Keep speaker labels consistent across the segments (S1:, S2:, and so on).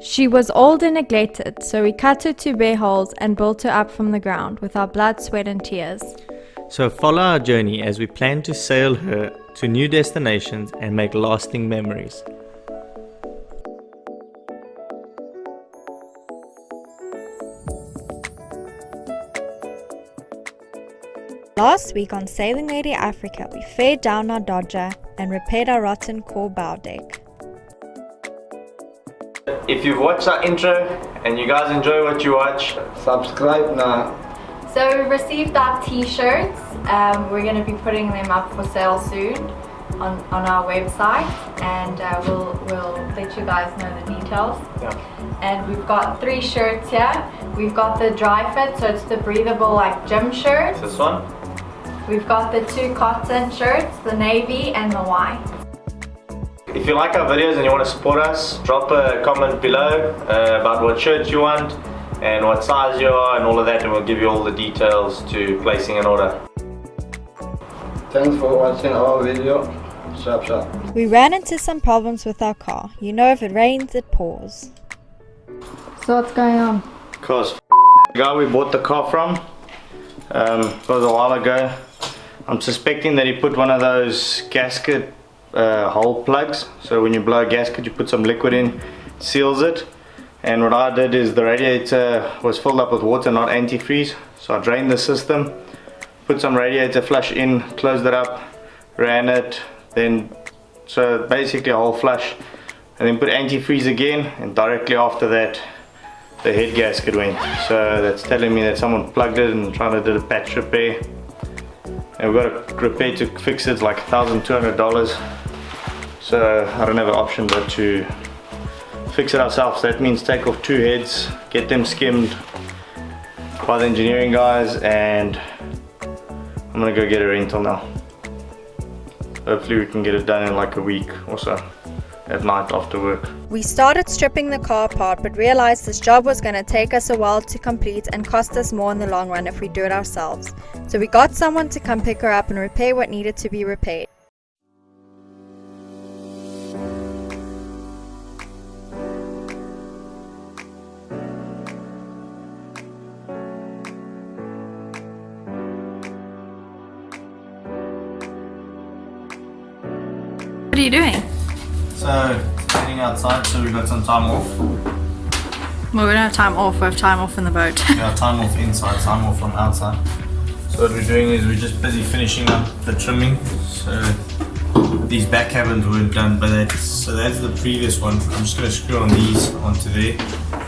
S1: She was old and neglected, so we cut her to bare holes and built her up from the ground with our blood, sweat and tears.
S2: So follow our journey as we plan to sail her to new destinations and make lasting memories.
S1: Last week on Sailing Lady Africa, we fared down our Dodger and repaired our rotten core bow deck.
S2: If you've watched our intro and you guys enjoy what you watch,
S3: subscribe now.
S1: So we received our t-shirts. We're going to be putting them up for sale soon on our website, and we'll let you guys know the details.
S2: Yeah.
S1: And we've got 3 shirts here. We've got the dry fit, so it's the breathable like gym shirt.
S2: This one.
S1: We've got the 2 cotton shirts, the navy and the white.
S2: If you like our videos and you want to support us, drop a comment below about what shirt you want and what size you are and all of that, and we'll give you all the details to placing an order.
S3: Thanks for watching our video. Sharp.
S1: We ran into some problems with our car. You know, if it rains, it pours. So what's going on?
S2: Cause the guy we bought the car from was a while ago. I'm suspecting that he put one of those gasket hole plugs. So when you blow a gasket, you put some liquid in, seals it. And what I did is the radiator was filled up with water, not antifreeze. So I drained the system, put some radiator flush in, closed it up, ran it, then so basically a whole flush, and then put antifreeze again, and directly after that the head gasket went. So that's telling me that someone plugged it and trying to do a patch repair. And we've got a repair to fix it, it's like $1,200. So I don't have an option but to fix it ourselves. That means take off 2 heads, get them skimmed by the engineering guys, and I'm gonna go get a rental now. Hopefully we can get it done in like a week or so, at night after work.
S1: We started stripping the car apart, but realized this job was going to take us a while to complete and cost us more in the long run if we do it ourselves. So we got someone to come pick her up and repair what needed to be repaired. What are you doing?
S2: So, heading outside, so we got some time off.
S1: Well, we don't have time off, we have time off in the boat.
S2: Yeah, time off inside, time off from outside. So what we're doing is we're just busy finishing up the trimming. So these back cabins weren't done, but that's the previous one. I'm just going to screw on these onto there,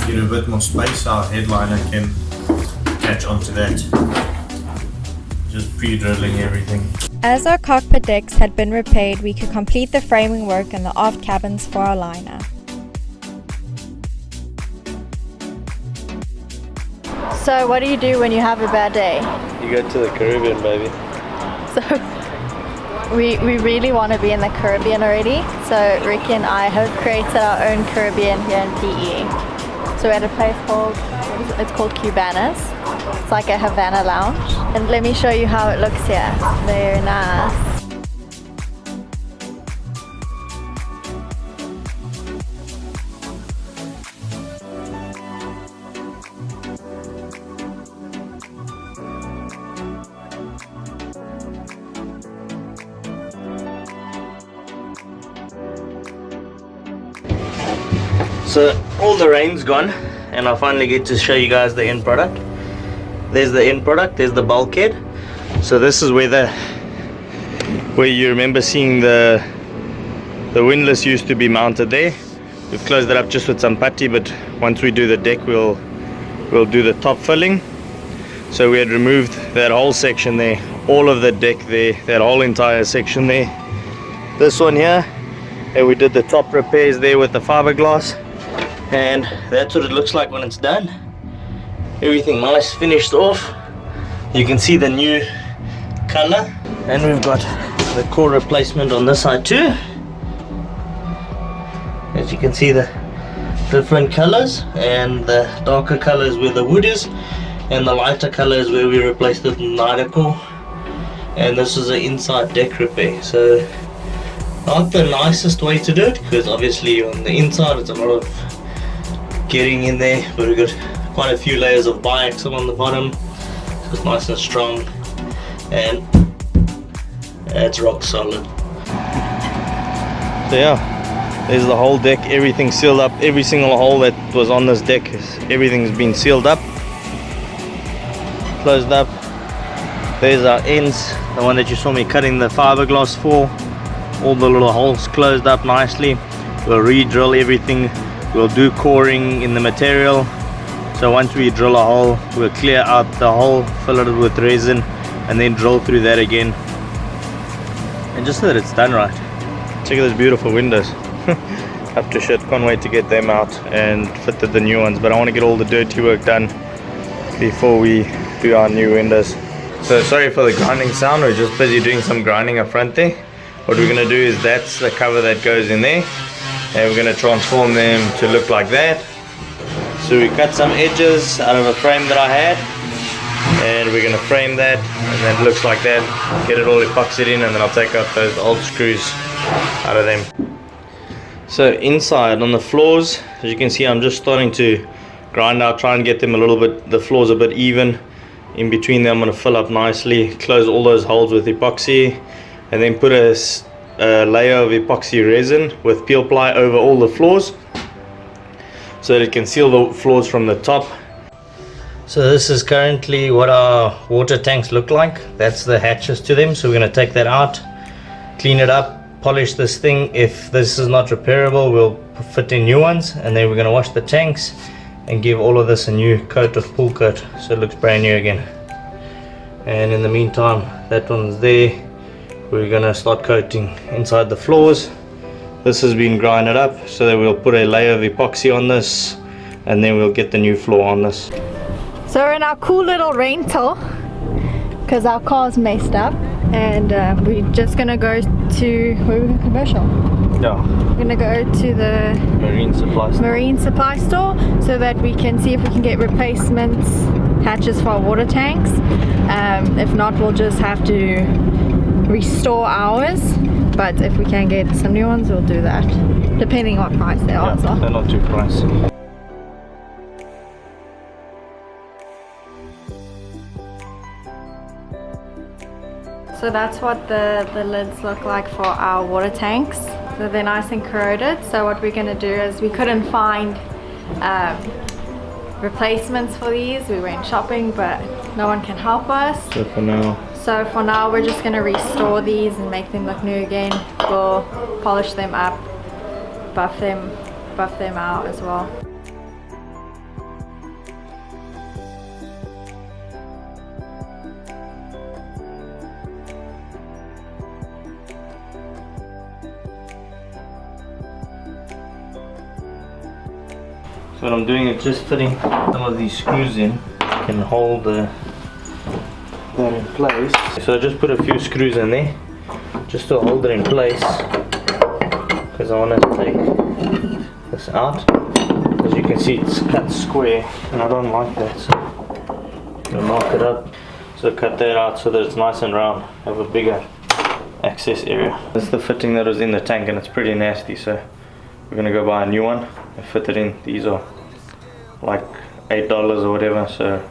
S2: get a bit more space so our headliner can catch onto that. Just pre-drilling everything.
S1: As our cockpit decks had been repaired, we could complete the framing work in the aft cabins for our liner. So what do you do when you have a bad day?
S2: You go to the Carribean, baby.
S1: So we really want to be in the Caribbean already. So Ricky and I have created our own Caribbean here in PE. So we're at a place called, it's called Cubanas. It's like a Havana lounge. And let me show you how it looks here. Very nice.
S2: So all the rain's gone, and I finally get to show you guys the end product. There's the end product, there's the bulkhead. So this is where you remember seeing the windlass used to be mounted there. We've closed it up just with some putty, but once we do the deck we'll do the top filling. So we had removed that whole section there, all of the deck there, that whole entire section there, this one here, and we did the top repairs there with the fiberglass, and that's what it looks like when it's done. Everything nice, finished off. You can see the new color, and we've got the core replacement on this side too. As you can see, the different colors, and the darker colors where the wood is, and the lighter colors where we replaced it in the core. And this is an inside deck repair. So not the nicest way to do it, because obviously on the inside it's a lot of getting in there, but we've got quite a few layers of Ikson on the bottom, so it's nice and strong, and it's rock solid. So yeah, there's the whole deck, everything sealed up, every single hole that was on this deck, everything's been sealed up, closed up. There's our ends, the one that you saw me cutting the fiberglass for, all the little holes closed up nicely. We'll re-drill everything, we'll do coring in the material. So once we drill a hole, we'll clear out the hole, fill it with resin, and then drill through that again, and just so that it's done right. Check out those beautiful windows. Up to shit, can't wait to get them out and fit the new ones, but I want to get all the dirty work done before we do our new windows. So sorry for the grinding sound, we're just busy doing some grinding up front there. What we're going to do is, that's the cover that goes in there, and we're going to transform them to look like that. So we cut some edges out of a frame that I had, and we're going to frame that, and then it looks like that, get it all epoxied in, and then I'll take out those old screws out of them. So inside on the floors, as you can see, I'm just starting to grind out, try and get them a little bit, the floors a bit even. In between them, I'm going to fill up nicely, close all those holes with epoxy, and then put a layer of epoxy resin with peel ply over all the floors, so that it can seal the floors from the top. So this is currently what our water tanks look like. That's the hatches to them, so we're going to take that out, clean it up, polish this thing. If this is not repairable, we'll fit in new ones, and then we're going to wash the tanks and give all of this a new coat of pool coat, so it looks brand new again. And in the meantime, that one's there. We're going to start coating inside the floors. This has been grinded up, so that we'll put a layer of epoxy on this, and then we'll get the new floor on this.
S1: So we're in our cool little rental because our car's messed up, and we're just gonna go to, where are we going? Commercial.
S2: Yeah.
S1: We're gonna go to the marine supply store so that we can see if we can get replacements hatches for our water tanks. If not, we'll just have to restore ours, but if we can get some new ones, we'll do that, depending on what price they are as well.
S2: They're not too pricey.
S1: So that's what the lids look like for our water tanks. So they're nice and corroded. So what we're going to do is, we couldn't find replacements for these. We went shopping, but no one can help us. So for now we're just going to restore these and make them look new again. We'll polish them up, buff them out as well.
S2: So what I'm doing is just fitting some of these screws in, can hold that in place. So I just put a few screws in there just to hold it in place, because I want to take this out. As you can see, it's cut square and I don't like that, so I'm going to mark it up. So cut that out so that it's nice and round, have a bigger access area. This is the fitting that was in the tank, and it's pretty nasty, so we're going to go buy a new one and fit it in. These are like $8 or whatever, so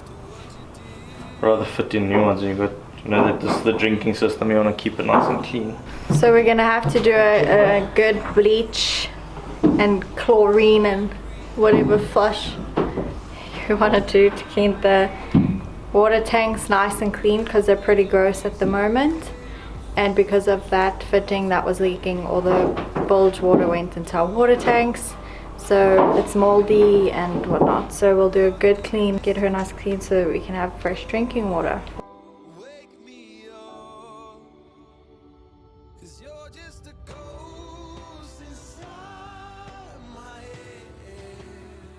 S2: rather fit in new ones. And you know that this is the drinking system, you want to keep it nice and clean.
S1: So we're going to have to do a good bleach and chlorine and whatever flush you want to do to clean the water tanks nice and clean, because they're pretty gross at the moment. And because of that fitting that was leaking, all the bilge water went into our water tanks, so it's moldy and whatnot. So we'll do a good clean, get her nice clean, so that we can have fresh drinking water.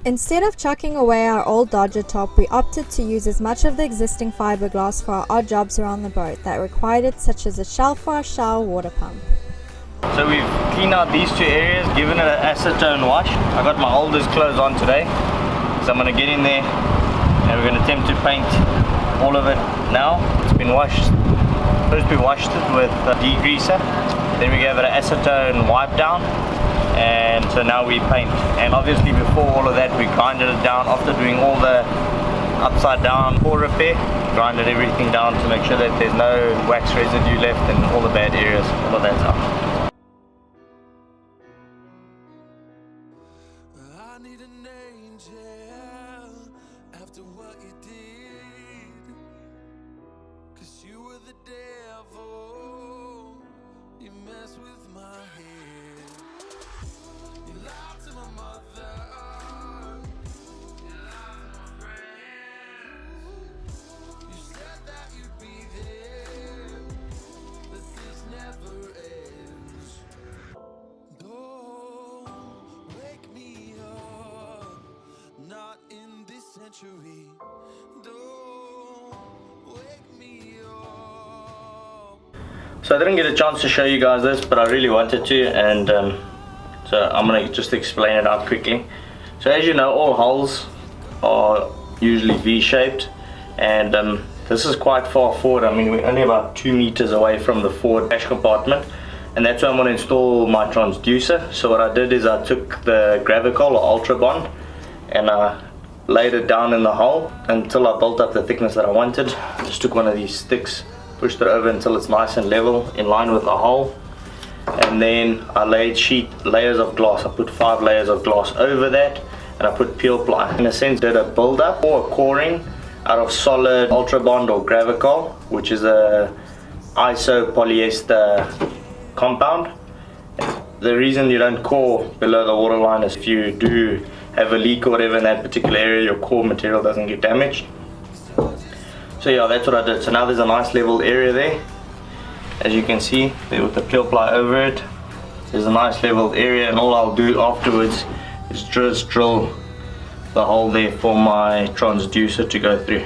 S4: Instead of chucking away our old Dodger top, we opted to use as much of the existing fiberglass for our odd jobs around the boat that required it, such as a shell for our shower water pump.
S2: So we've cleaned out these two areas, given it an acetone wash. I got my oldest clothes on today, so I'm going to get in there and we're going to attempt to paint all of it now. It's been washed. First we washed it with a degreaser, then we gave it an acetone wipe down, and so now we paint. And obviously before all of that we grinded it down after doing all the upside down core repair, grinded everything down to make sure that there's no wax residue left and all the bad areas, all of that's out.
S5: I need an angel after what you did, 'cause you were the devil, you mess with my head, you lied to my mother, you lied to my friends, you said that you'd be there, but this never ends. Don't wake me up, not in this century. Don't wake me up.
S2: So I didn't get a chance to show you guys this, but I really wanted to, and so I'm gonna just explain it out quickly. So as you know, all hulls are usually V-shaped, and this is quite far forward. I mean, we're only about 2 meters away from the forward dash compartment, and that's where I'm going to install my transducer. So what I did is I took the Gravicol or Ultra Bond and I laid it down in the hull until I built up the thickness that I wanted. Just took one of these sticks, pushed it over until it's nice and level in line with the hull, and then I laid layers of glass. I put 5 layers of glass over that, and I put peel ply. In a sense, did a build up or a coring out of solid Ultra Bond or Gravicol, which is a iso polyester compound. The reason you don't core below the waterline is if you do have a leak or whatever in that particular area, your core material doesn't get damaged. So yeah, that's what I did. So now there's a nice level area there, as you can see there with the peel ply over it. There's a nice level area, and all I'll do afterwards is just drill the hole there for my transducer to go through.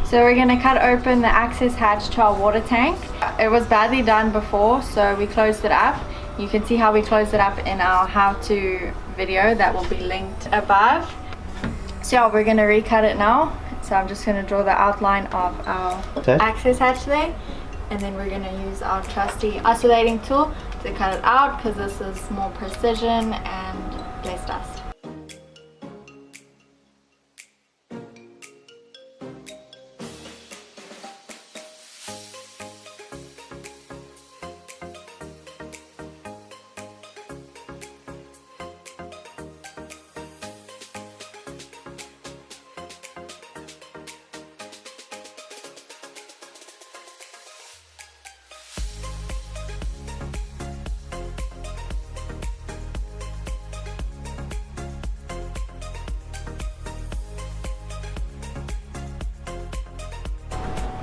S1: So we're going to cut open the access hatch to our water tank. It was badly done before, so we closed it up. You can see how we closed it up in our how-to video that will be linked above. So yeah, we're going to recut it now. So I'm just going to draw the outline of our access hatch there, and then we're going to use our trusty isolating tool to cut it out, because this is more precision and less dust.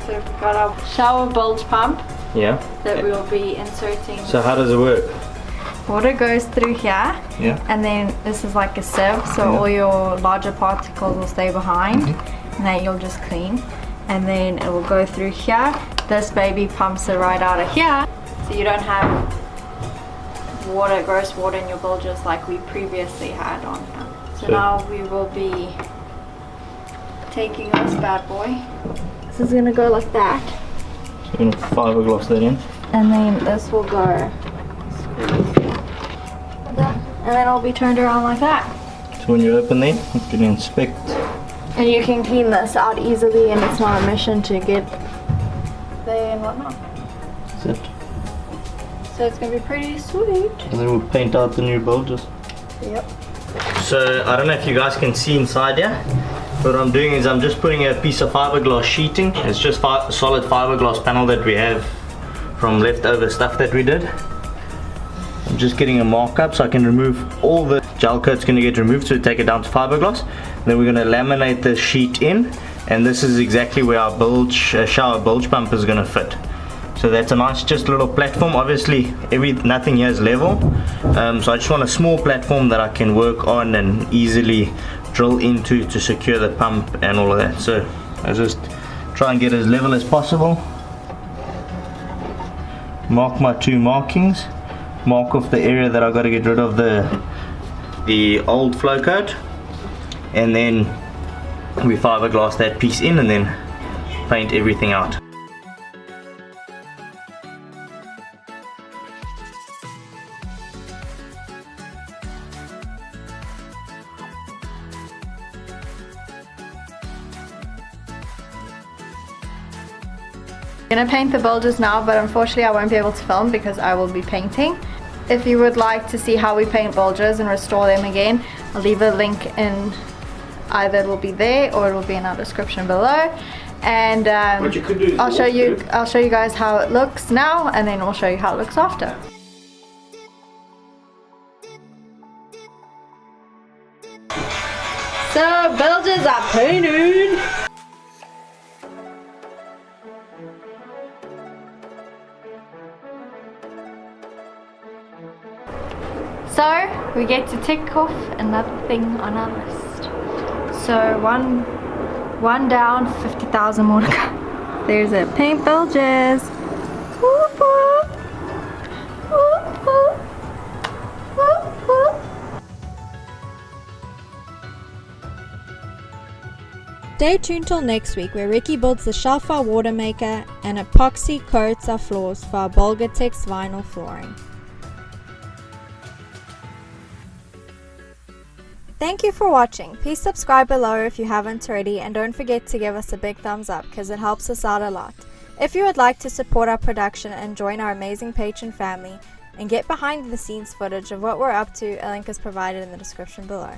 S1: So we've got our shower bilge pump that we'll be inserting.
S2: So how does it work?
S1: Water goes through here, and then this is like a sieve, so all your larger particles will stay behind, and then you'll just clean. And then it will go through here. This baby pumps it right out of here, so you don't have water, gross water in your bilges like we previously had on here. So now we will be taking this bad boy. This is gonna go like that.
S2: So you're gonna fiberglass that in.
S1: And then this will go like that. And then it'll be turned around like that.
S2: So when you open there, you can inspect.
S1: And you can clean this out easily, and it's not a mission to get there and whatnot.
S2: That's it.
S1: So it's gonna be pretty sweet.
S2: And then we'll paint out the new bulges.
S1: Yep.
S2: So I don't know if you guys can see inside here. What I'm doing is I'm just putting a piece of fiberglass sheeting. It's just solid fiberglass panel that we have from leftover stuff that we did. I'm just getting a markup so I can remove all the gel coat's going to get removed, so we take it down to fiberglass. Then we're going to laminate the sheet in, and this is exactly where our shower bilge pump is going to fit. So that's a nice just little platform. Obviously nothing here is level, so I just want a small platform that I can work on and easily drill into to secure the pump and all of that. So I just try and get as level as possible, mark my 2 markings, mark off the area that I got to get rid of the old flow coat, and then we fiberglass that piece in and then paint everything out.
S1: I'm gonna paint the bilges now, but unfortunately I won't be able to film because I will be painting. If you would like to see how we paint bilges and restore them again, I'll leave a link in, either it will be there or it will be in our description below. And
S2: What you could do is
S1: I'll show you guys how it looks now, and then we'll show you how it looks after. So bilges are painted. So we get to tick off another thing on our list. So one down, 50,000 more to go. There's a paint bilges. Whoop, whoop. Whoop, whoop. Whoop, whoop.
S4: Stay tuned till next week where Ricky builds the Shelfar water maker and Epoxy coats our floors for our Bulgatex vinyl flooring. Thank you for watching. Please subscribe below if you haven't already, and don't forget to give us a big thumbs up because it helps us out a lot. If you would like to support our production and join our amazing patron family and get behind the scenes footage of what we're up to, a link is provided in the description below.